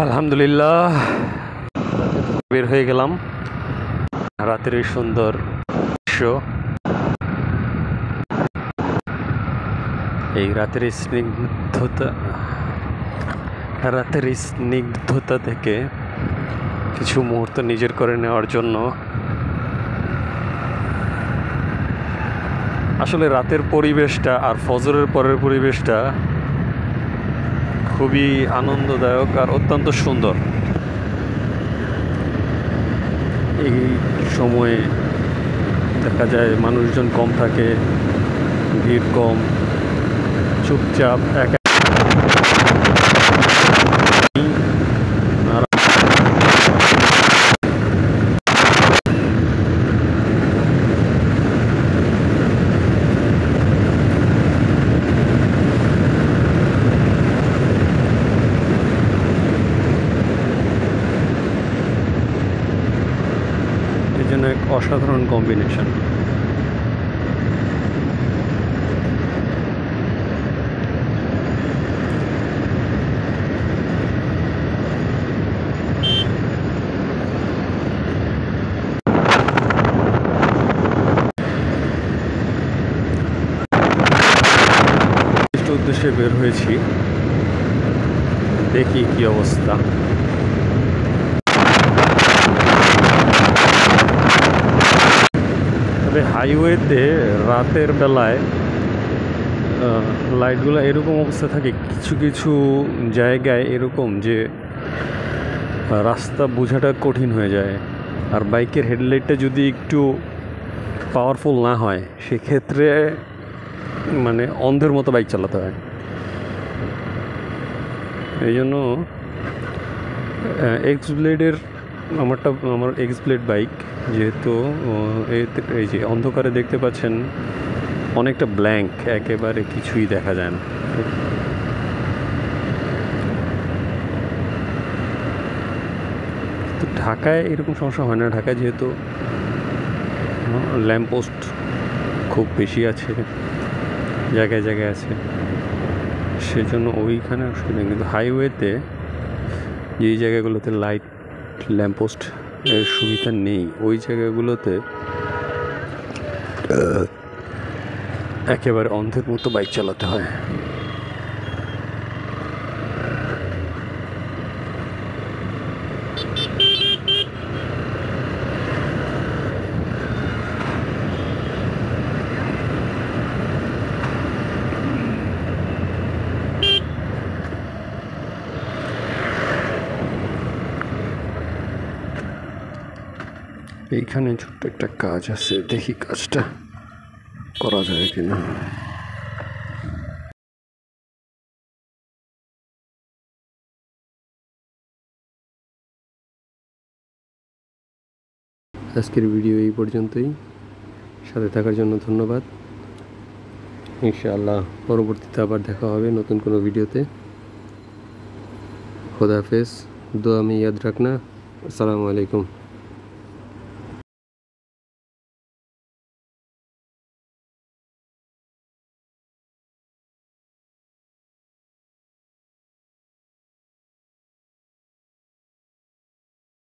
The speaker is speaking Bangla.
আলহামদুলিল্লাহ বের হয়ে গেলাম। রাতের এই সুন্দর দৃশ্য, এই রাতের স্নিগ্ধতা থেকে কিছু মুহূর্ত নিজের করে নেওয়ার জন্য আসলে রাতের পরিবেশটা আর ফজরের পরের পরিবেশটা খুবই আনন্দদায়ক আর অত্যন্ত সুন্দর। এই সময়ে দেখা যায় মানুষজন কম থাকে, ভিড় কম, চুপচাপ একা জন্য এক অসাধারণ কম্বিনেশন। উদ্দেশ্যে বের হয়েছি, দেখি কি অবস্থা। তবে হাইওয়েতে রাতের বেলায় লাইটগুলো এরকম অবস্থা থাকে, কিছু কিছু জায়গায় এরকম যে রাস্তা বোঝাটা কঠিন হয়ে যায়। আর বাইকের হেডলাইটটা যদি একটু পাওয়ারফুল না হয় সেক্ষেত্রে মানে অন্ধের মতো বাইক চালাতে হয়। এই জন্য আমার এক্স ব্লেড বাইক, যেহেতু এই যে অন্ধকারে দেখতে পাচ্ছেন অনেকটা ব্ল্যাঙ্ক, একেবারে কিছুই দেখা যায় না। তো ঢাকায় এরকম সমস্যা হয় না। ঢাকায় যেহেতু ল্যাম্পপোস্ট খুব বেশি আছে, জায়গায় জায়গায় আছে, সেজন্য ওইখানে অসুবিধা। কিন্তু হাইওয়েতে যেই জায়গাগুলোতে লাইট ল্যাম্পপোস্ট এর সুবিধা নেই, ওই জায়গাগুলোতে একেবারে অন্ধের মতো বাইক চালাতে হয়। এইখানে ছোট্ট একটা কাজ আছে, দেখি কাজটা করা যায় কিনা। আজকের ভিডিও এই পর্যন্তই। সাথে থাকার জন্য ধন্যবাদ। ইনশাআল্লাহ পরবর্তীতে আবার দেখা হবে নতুন কোনো ভিডিওতে। খোদা হাফেজ, দোয়া মে ইয়াদ রাখনা। আসসালামু আলাইকুম।